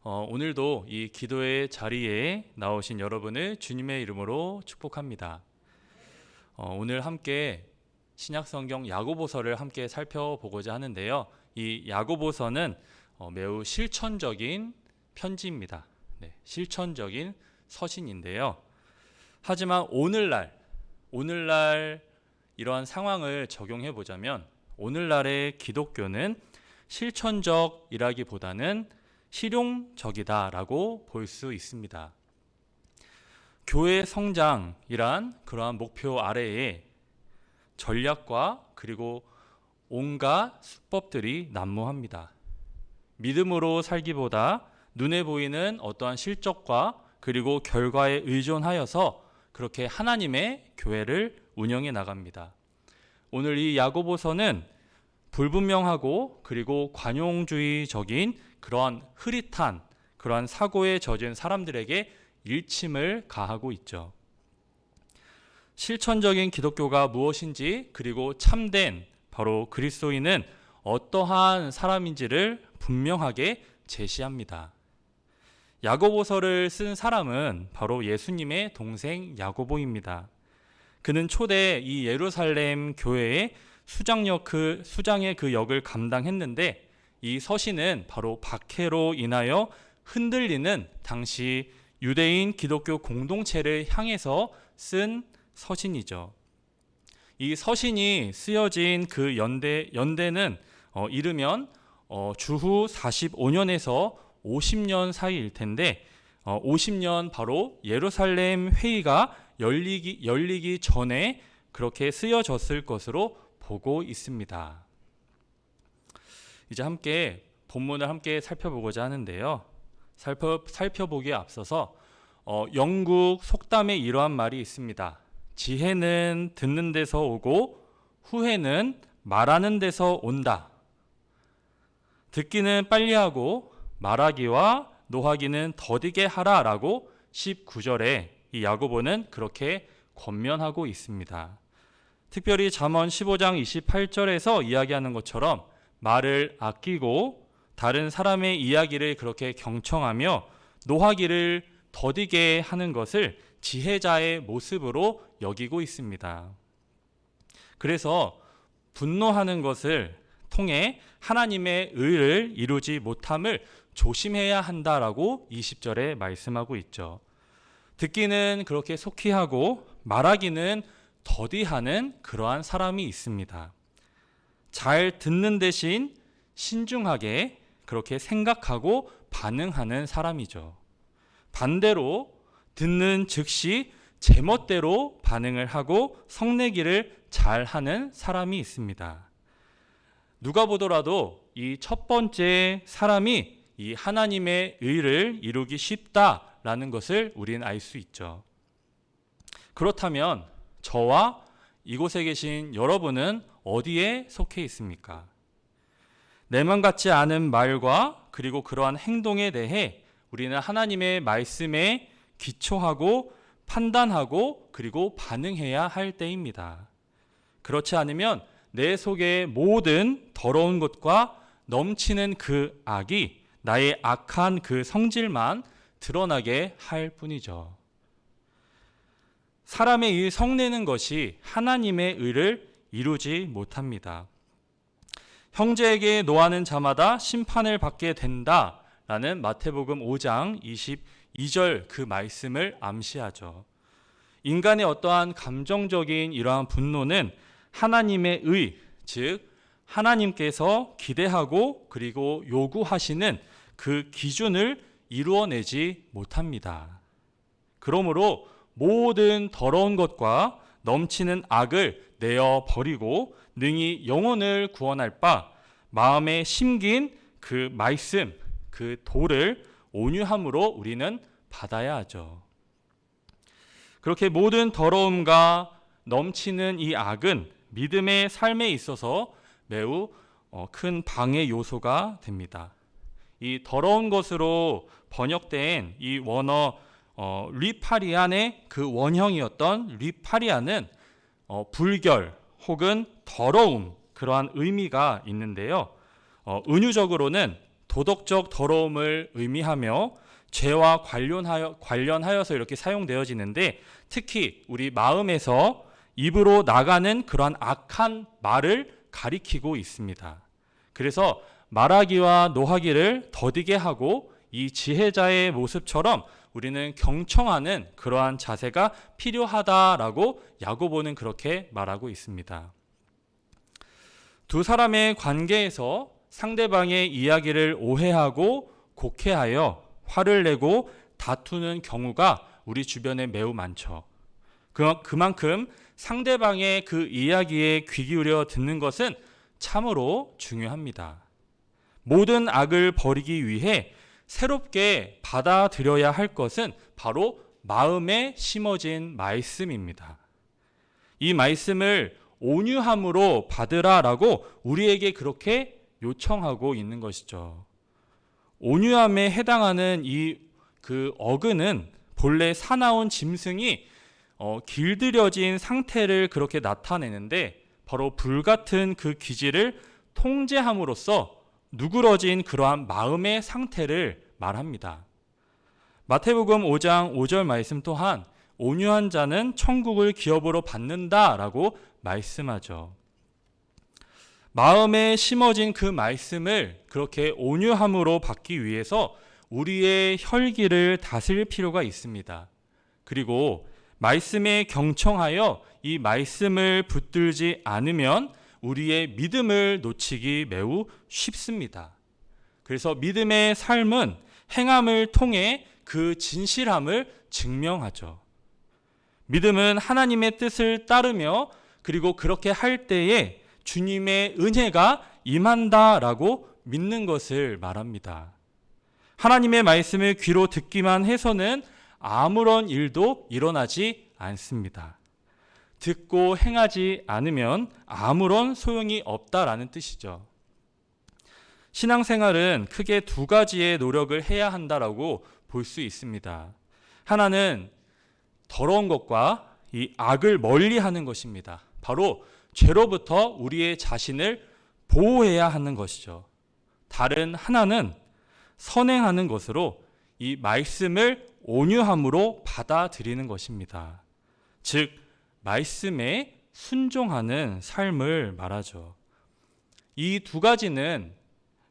오늘도 이 기도의 자리에 나오신 여러분을 주님의 이름으로 축복합니다. 오늘 함께 신약성경 야고보서를 함께 살펴보고자 하는데요. 이 야고보서는 매우 실천적인 편지입니다. 실천적인 서신인데요. 하지만 오늘날 이러한 상황을 적용해 보자면 오늘날의 기독교는 실천적이라기보다는 실용적이다라고 볼 수 있습니다. 교회 성장이란 그러한 목표 아래에 전략과 그리고 온갖 수법들이 난무합니다. 믿음으로 살기보다 눈에 보이는 어떠한 실적과 그리고 결과에 의존하여서 그렇게 하나님의 교회를 운영해 나갑니다. 오늘 이 야고보서는 불분명하고 그리고 관용주의적인 그러한 흐릿한 그러한 사고에 젖은 사람들에게 일침을 가하고 있죠. 실천적인 기독교가 무엇인지 그리고 참된 바로 그리스도인은 어떠한 사람인지를 분명하게 제시합니다. 야고보서를 쓴 사람은 바로 예수님의 동생 야고보입니다. 그는 초대 이 예루살렘 교회의 수장의 그 역을 감당했는데 이 서신은 바로 박해로 인하여 흔들리는 당시 유대인 기독교 공동체를 향해서 쓴 서신이죠. 이 서신이 쓰여진 그 연대는 이르면 주후 45년에서 50년 사이일 텐데 50년 바로 예루살렘 회의가 열리기 전에 그렇게 쓰여졌을 것으로 보고 있습니다. 이제 함께 본문을 함께 살펴보고자 하는데요. 살펴보기에 앞서서 영국 속담에 이러한 말이 있습니다. 지혜는 듣는 데서 오고 후회는 말하는 데서 온다. 듣기는 빨리 하고 말하기와 노하기는 더디게 하라라고 19절에 이 야고보는 그렇게 권면하고 있습니다. 특별히 잠언 15장 28절에서 이야기하는 것처럼 말을 아끼고 다른 사람의 이야기를 그렇게 경청하며 노하기를 더디게 하는 것을 지혜자의 모습으로 여기고 있습니다. 그래서 분노하는 것을 통해 하나님의 의를 이루지 못함을 조심해야 한다라고 20절에 말씀하고 있죠. 듣기는 그렇게 속히 하고 말하기는 더디하는 그러한 사람이 있습니다. 잘 듣는 대신 신중하게 그렇게 생각하고 반응하는 사람이죠. 반대로 듣는 즉시 제멋대로 반응을 하고 성내기를 잘하는 사람이 있습니다. 누가 보더라도 이 첫 번째 사람이 이 하나님의 의를 이루기 쉽다라는 것을 우리는 알 수 있죠. 그렇다면 저와 이곳에 계신 여러분은 어디에 속해 있습니까? 내 맘 같지 않은 말과 그리고 그러한 행동에 대해 우리는 하나님의 말씀에 기초하고 판단하고 그리고 반응해야 할 때입니다. 그렇지 않으면 내 속의 모든 더러운 것과 넘치는 그 악이 나의 악한 그 성질만 드러나게 할 뿐이죠. 사람의 이 성내는 것이 하나님의 의를 이루지 못합니다. 형제에게 노하는 자마다 심판을 받게 된다라는 마태복음 5장 22절 그 말씀을 암시하죠. 인간의 어떠한 감정적인 이러한 분노는 하나님의 의, 즉 하나님께서 기대하고 그리고 요구하시는 그 기준을 이루어내지 못합니다. 그러므로 모든 더러운 것과 넘치는 악을 내어 버리고 능히 영혼을 구원할 바 마음에 심긴 그 말씀, 그 도를 온유함으로 우리는 받아야 하죠. 그렇게 모든 더러움과 넘치는 이 악은 믿음의 삶에 있어서 매우 큰 방해 요소가 됩니다. 이 더러운 것으로 번역된 이 원어 리파리안의 그 원형이었던 리파리안은 불결 혹은 더러움 그러한 의미가 있는데요. 은유적으로는 도덕적 더러움을 의미하며 죄와 관련하여서 이렇게 사용되어지는데, 특히 우리 마음에서 입으로 나가는 그러한 악한 말을 가리키고 있습니다. 그래서 말하기와 노하기를 더디게 하고 이 지혜자의 모습처럼 우리는 경청하는 그러한 자세가 필요하다라고 야고보는 그렇게 말하고 있습니다. 두 사람의 관계에서 상대방의 이야기를 오해하고 곡해하여 화를 내고 다투는 경우가 우리 주변에 매우 많죠. 그만큼 상대방의 그 이야기에 귀 기울여 듣는 것은 참으로 중요합니다. 모든 악을 버리기 위해 새롭게 받아들여야 할 것은 바로 마음에 심어진 말씀입니다. 이 말씀을 온유함으로 받으라라고 우리에게 그렇게 요청하고 있는 것이죠. 온유함에 해당하는 그 어근은 본래 사나운 짐승이 길들여진 상태를 그렇게 나타내는데, 바로 불같은 그 기질을 통제함으로써 누그러진 그러한 마음의 상태를 말합니다. 마태복음 5장 5절 말씀 또한 온유한 자는 천국을 기업으로 받는다라고 말씀하죠. 마음에 심어진 그 말씀을 그렇게 온유함으로 받기 위해서 우리의 혈기를 다스릴 필요가 있습니다. 그리고 말씀에 경청하여 이 말씀을 붙들지 않으면 우리의 믿음을 놓치기 매우 쉽습니다. 그래서 믿음의 삶은 행함을 통해 그 진실함을 증명하죠. 믿음은 하나님의 뜻을 따르며 그리고 그렇게 할 때에 주님의 은혜가 임한다라고 믿는 것을 말합니다. 하나님의 말씀을 귀로 듣기만 해서는 아무런 일도 일어나지 않습니다. 듣고 행하지 않으면 아무런 소용이 없다라는 뜻이죠. 신앙생활은 크게 두 가지의 노력을 해야 한다라고 볼 수 있습니다. 하나는 더러운 것과 이 악을 멀리하는 것입니다. 바로 죄로부터 우리의 자신을 보호해야 하는 것이죠. 다른 하나는 선행하는 것으로 이 말씀을 온유함으로 받아들이는 것입니다. 즉 말씀에 순종하는 삶을 말하죠. 이 두 가지는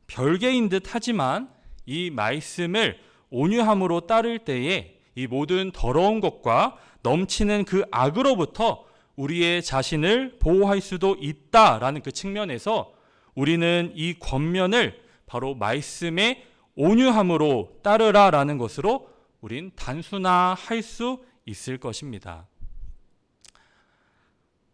별개인 듯 하지만 이 말씀을 온유함으로 따를 때에 이 모든 더러운 것과 넘치는 그 악으로부터 우리의 자신을 보호할 수도 있다라는 그 측면에서 우리는 이 권면을 바로 말씀의 온유함으로 따르라라는 것으로 우린 단순화할 수 있을 것입니다.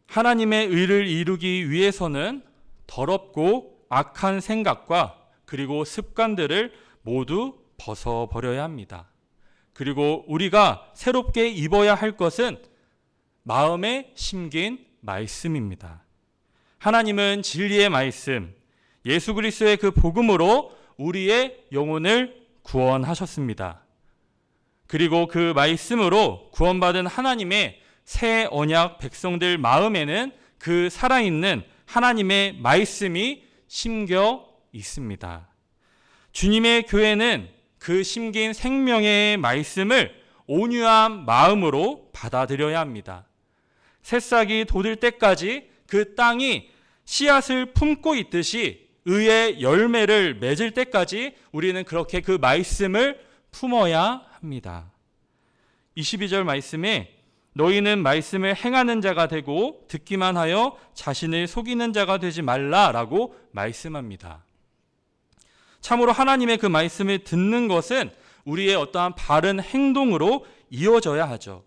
하나님의 의를 이루기 위해서는 더럽고 악한 생각과 그리고 습관들을 모두 벗어버려야 합니다. 그리고 우리가 새롭게 입어야 할 것은 마음에 심긴 말씀입니다. 하나님은 진리의 말씀, 예수 그리스도의 그 복음으로 우리의 영혼을 구원하셨습니다. 그리고 그 말씀으로 구원받은 하나님의 새 언약 백성들 마음에는 그 살아있는 하나님의 말씀이 심겨 있습니다. 주님의 교회는 그 심긴 생명의 말씀을 온유한 마음으로 받아들여야 합니다. 새싹이 돋을 때까지 그 땅이 씨앗을 품고 있듯이 의의 열매를 맺을 때까지 우리는 그렇게 그 말씀을 품어야 합니다. 22절 말씀에 너희는 말씀을 행하는 자가 되고 듣기만 하여 자신을 속이는 자가 되지 말라라고 말씀합니다. 참으로 하나님의 그 말씀을 듣는 것은 우리의 어떠한 바른 행동으로 이어져야 하죠.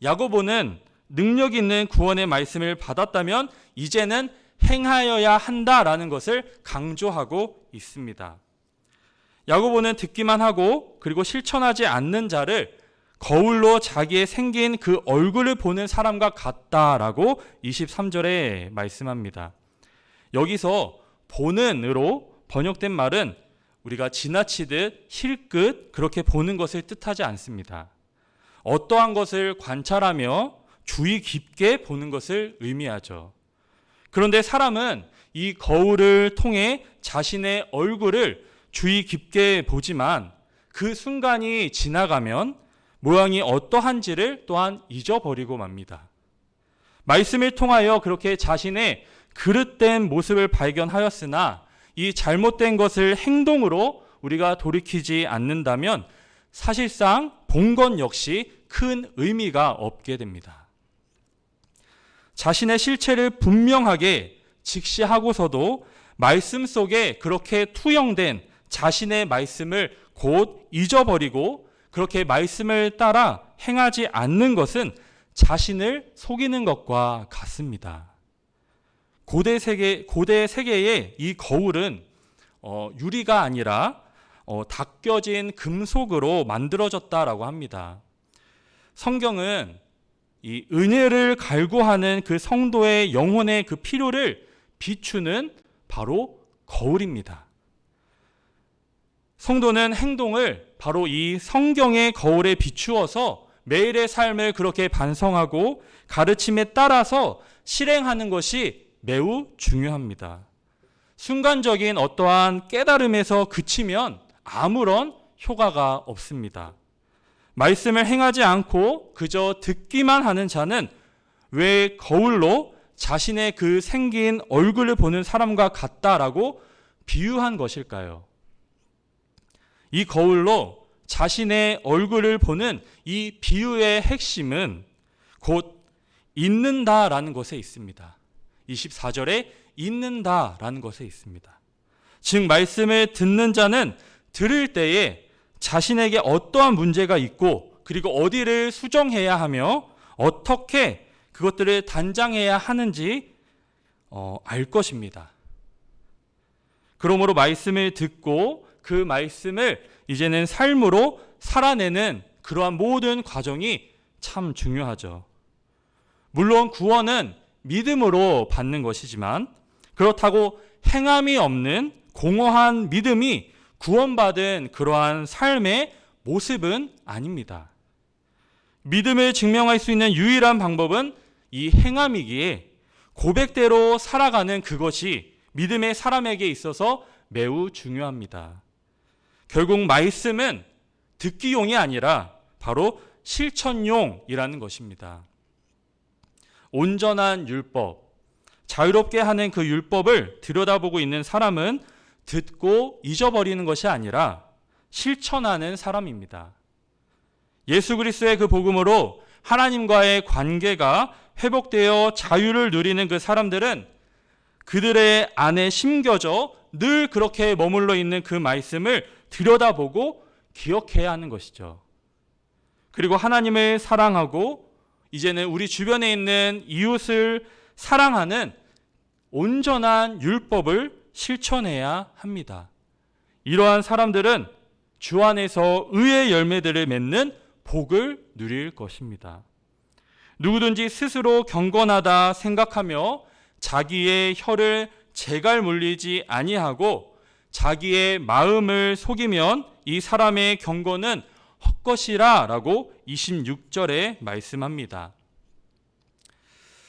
야고보는 능력 있는 구원의 말씀을 받았다면 이제는 행하여야 한다라는 것을 강조하고 있습니다. 야고보는 듣기만 하고 그리고 실천하지 않는 자를 거울로 자기의 생긴 그 얼굴을 보는 사람과 같다라고 23절에 말씀합니다. 여기서 보는으로 번역된 말은 우리가 지나치듯 힐끗 그렇게 보는 것을 뜻하지 않습니다. 어떠한 것을 관찰하며 주의 깊게 보는 것을 의미하죠. 그런데 사람은 이 거울을 통해 자신의 얼굴을 주의 깊게 보지만 그 순간이 지나가면 모양이 어떠한지를 또한 잊어버리고 맙니다. 말씀을 통하여 그렇게 자신의 그릇된 모습을 발견하였으나 이 잘못된 것을 행동으로 우리가 돌이키지 않는다면 사실상 본 것 역시 큰 의미가 없게 됩니다. 자신의 실체를 분명하게 직시하고서도 말씀 속에 그렇게 투영된 자신의 말씀을 곧 잊어버리고 그렇게 말씀을 따라 행하지 않는 것은 자신을 속이는 것과 같습니다. 고대 세계의 이 거울은 유리가 아니라 닦여진 금속으로 만들어졌다라고 합니다. 성경은 이 은혜를 갈구하는 그 성도의 영혼의 그 필요를 비추는 바로 거울입니다. 성도는 행동을 바로 이 성경의 거울에 비추어서 매일의 삶을 그렇게 반성하고 가르침에 따라서 실행하는 것이 매우 중요합니다. 순간적인 어떠한 깨달음에서 그치면 아무런 효과가 없습니다. 말씀을 행하지 않고 그저 듣기만 하는 자는 왜 거울로 자신의 그 생긴 얼굴을 보는 사람과 같다라고 비유한 것일까요? 이 거울로 자신의 얼굴을 보는 이 비유의 핵심은 곧 잊는다라는 것에 있습니다. 24절에 잊는다라는 것에 있습니다. 즉 말씀을 듣는 자는 들을 때에 자신에게 어떠한 문제가 있고 그리고 어디를 수정해야 하며 어떻게 그것들을 단장해야 하는지 알 것입니다. 그러므로 말씀을 듣고 그 말씀을 이제는 삶으로 살아내는 그러한 모든 과정이 참 중요하죠. 물론 구원은 믿음으로 받는 것이지만 그렇다고 행함이 없는 공허한 믿음이 구원받은 그러한 삶의 모습은 아닙니다. 믿음을 증명할 수 있는 유일한 방법은 이 행함이기에 고백대로 살아가는 그것이 믿음의 사람에게 있어서 매우 중요합니다. 결국 말씀은 듣기용이 아니라 바로 실천용이라는 것입니다. 온전한 율법, 자유롭게 하는 그 율법을 들여다보고 있는 사람은 듣고 잊어버리는 것이 아니라 실천하는 사람입니다. 예수 그리스도의 그 복음으로 하나님과의 관계가 회복되어 자유를 누리는 그 사람들은 그들의 안에 심겨져 늘 그렇게 머물러 있는 그 말씀을 들여다보고 기억해야 하는 것이죠. 그리고 하나님을 사랑하고 이제는 우리 주변에 있는 이웃을 사랑하는 온전한 율법을 실천해야 합니다. 이러한 사람들은 주 안에서 의의 열매들을 맺는 복을 누릴 것입니다. 누구든지 스스로 경건하다 생각하며 자기의 혀를 재갈 물리지 아니하고 자기의 마음을 속이면 이 사람의 경건은 헛것이라 라고 26절에 말씀합니다.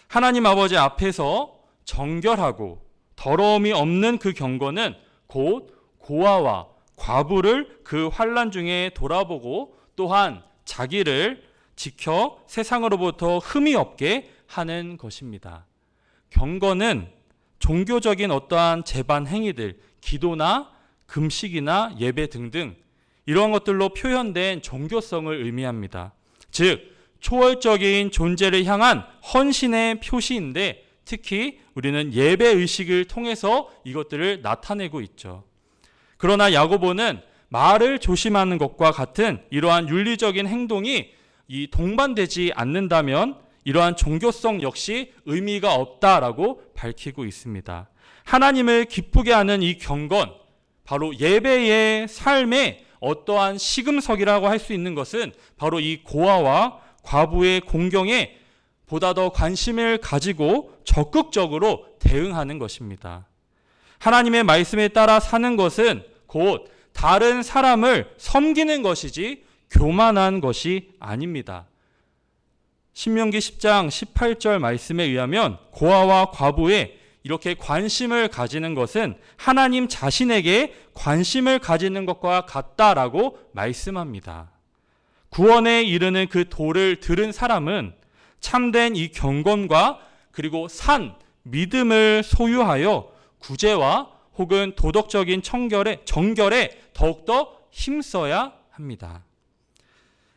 하나님 아버지 앞에서 정결하고 더러움이 없는 그 경건은 곧 고아와 과부를 그 환난 중에 돌아보고 또한 자기를 지켜 세상으로부터 흠이 없게 하는 것입니다. 경건은 종교적인 어떠한 제반 행위들, 기도나 금식이나 예배 등등 이러한 것들로 표현된 종교성을 의미합니다. 즉 초월적인 존재를 향한 헌신의 표시인데 특히 우리는 예배 의식을 통해서 이것들을 나타내고 있죠. 그러나 야고보는 말을 조심하는 것과 같은 이러한 윤리적인 행동이 이 동반되지 않는다면 이러한 종교성 역시 의미가 없다라고 밝히고 있습니다. 하나님을 기쁘게 하는 이 경건, 바로 예배의 삶의 어떠한 시금석이라고 할 수 있는 것은 바로 이 고아와 과부의 공경에 보다 더 관심을 가지고 적극적으로 대응하는 것입니다. 하나님의 말씀에 따라 사는 것은 곧 다른 사람을 섬기는 것이지 교만한 것이 아닙니다. 신명기 10장 18절 말씀에 의하면 고아와 과부의 이렇게 관심을 가지는 것은 하나님 자신에게 관심을 가지는 것과 같다라고 말씀합니다. 구원에 이르는 그 도를 들은 사람은 참된 이 경건과 그리고 산 믿음을 소유하여 구제와 혹은 도덕적인 정결에 더욱더 힘써야 합니다.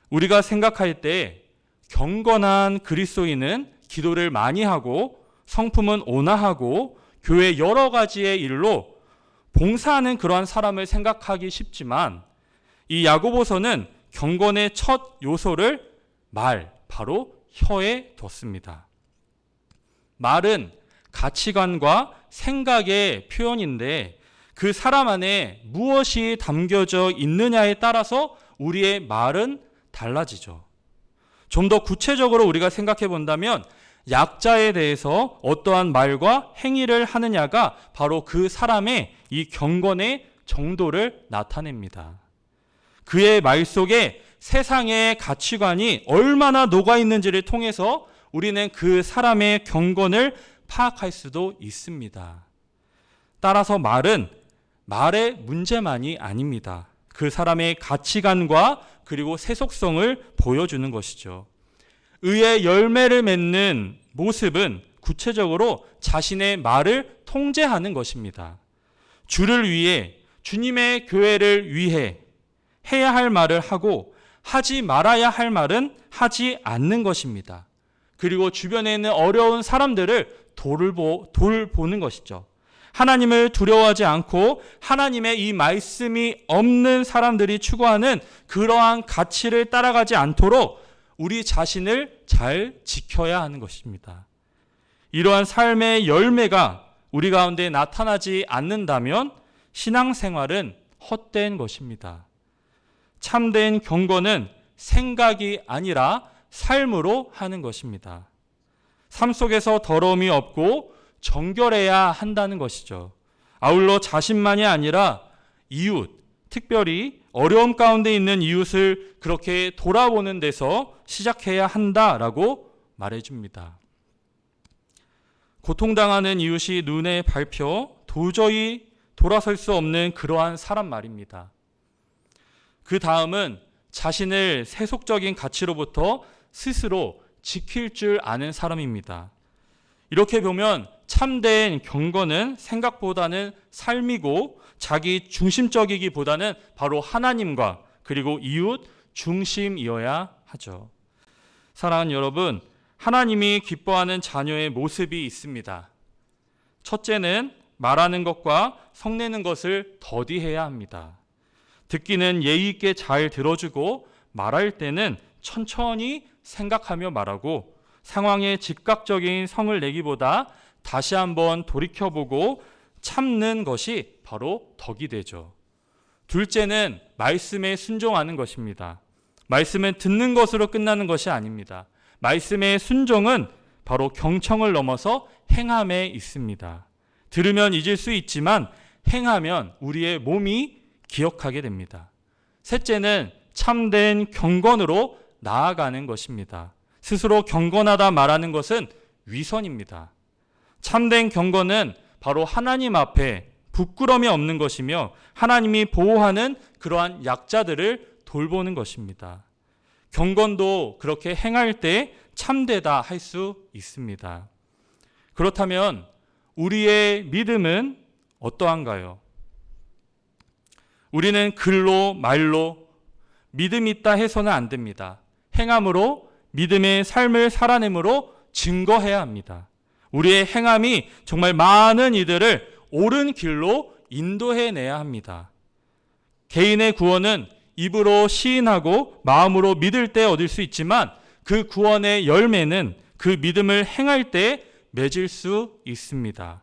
우리가 생각할 때 경건한 그리스도인은 기도를 많이 하고 성품은 온화하고 교회 여러 가지의 일로 봉사하는 그러한 사람을 생각하기 쉽지만 이 야고보서는 경건의 첫 요소를 바로 혀에 뒀습니다. 말은 가치관과 생각의 표현인데 그 사람 안에 무엇이 담겨져 있느냐에 따라서 우리의 말은 달라지죠. 좀 더 구체적으로 우리가 생각해 본다면 약자에 대해서 어떠한 말과 행위를 하느냐가 바로 그 사람의 이 경건의 정도를 나타냅니다. 그의 말 속에 세상의 가치관이 얼마나 녹아 있는지를 통해서 우리는 그 사람의 경건을 파악할 수도 있습니다. 따라서 말은 말의 문제만이 아닙니다. 그 사람의 가치관과 그리고 세속성을 보여주는 것이죠. 의의 열매를 맺는 모습은 구체적으로 자신의 말을 통제하는 것입니다. 주를 위해, 주님의 교회를 위해 해야 할 말을 하고 하지 말아야 할 말은 하지 않는 것입니다. 그리고 주변에 있는 어려운 사람들을 돌보는 것이죠. 하나님을 두려워하지 않고 하나님의 이 말씀이 없는 사람들이 추구하는 그러한 가치를 따라가지 않도록 우리 자신을 잘 지켜야 하는 것입니다. 이러한 삶의 열매가 우리 가운데 나타나지 않는다면 신앙생활은 헛된 것입니다. 참된 경건은 생각이 아니라 삶으로 하는 것입니다. 삶 속에서 더러움이 없고 정결해야 한다는 것이죠. 아울러 자신만이 아니라 이웃, 특별히 어려움 가운데 있는 이웃을 그렇게 돌아보는 데서 시작해야 한다라고 말해줍니다. 고통당하는 이웃이 눈에 밟혀 도저히 돌아설 수 없는 그러한 사람 말입니다. 그 다음은 자신을 세속적인 가치로부터 스스로 지킬 줄 아는 사람입니다. 이렇게 보면 참된 경건은 생각보다는 삶이고 자기 중심적이기보다는 바로 하나님과 그리고 이웃 중심이어야 하죠. 사랑하는 여러분, 하나님이 기뻐하는 자녀의 모습이 있습니다. 첫째는 말하는 것과 성내는 것을 더디해야 합니다. 듣기는 예의 있게 잘 들어주고 말할 때는 천천히 생각하며 말하고 상황에 즉각적인 성을 내기보다 다시 한번 돌이켜보고 참는 것이 바로 덕이 되죠. 둘째는 말씀에 순종하는 것입니다. 말씀은 듣는 것으로 끝나는 것이 아닙니다. 말씀의 순종은 바로 경청을 넘어서 행함에 있습니다. 들으면 잊을 수 있지만 행하면 우리의 몸이 기억하게 됩니다. 셋째는 참된 경건으로 나아가는 것입니다. 스스로 경건하다 말하는 것은 위선입니다. 참된 경건은 바로 하나님 앞에 부끄러움이 없는 것이며 하나님이 보호하는 그러한 약자들을 돌보는 것입니다. 경건도 그렇게 행할 때 참되다 할 수 있습니다. 그렇다면 우리의 믿음은 어떠한가요? 우리는 글로 말로 믿음 있다 해서는 안 됩니다. 행함으로 믿음의 삶을 살아내므로 증거해야 합니다. 우리의 행함이 정말 많은 이들을 옳은 길로 인도해내야 합니다. 개인의 구원은 입으로 시인하고 마음으로 믿을 때 얻을 수 있지만 그 구원의 열매는 그 믿음을 행할 때 맺을 수 있습니다.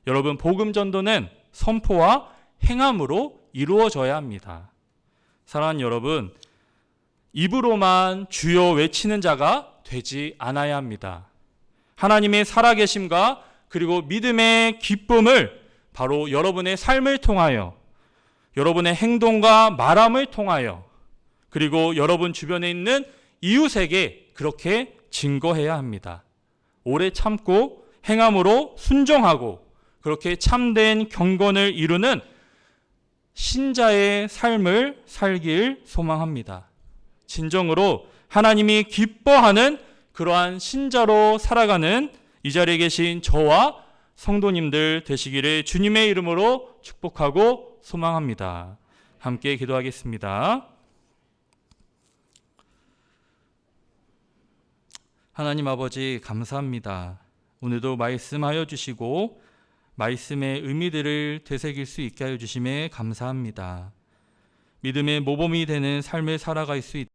여러분, 복음 전도는 선포와 행함으로 이루어져야 합니다. 사랑하는 여러분, 입으로만 주여 외치는 자가 되지 않아야 합니다. 하나님의 살아계심과 그리고 믿음의 기쁨을 바로 여러분의 삶을 통하여, 여러분의 행동과 말함을 통하여, 그리고 여러분 주변에 있는 이웃에게 그렇게 증거해야 합니다. 오래 참고 행함으로 순종하고 그렇게 참된 경건을 이루는 신자의 삶을 살길 소망합니다. 진정으로 하나님이 기뻐하는 그러한 신자로 살아가는 이 자리에 계신 저와 성도님들 되시기를 주님의 이름으로 축복하고 소망합니다. 함께 기도하겠습니다. 하나님 아버지 감사합니다. 오늘도 말씀하여 주시고 말씀의 의미들을 되새길 수 있게 하여 주심에 감사합니다. 믿음의 모범이 되는 삶을 살아갈 수 있도록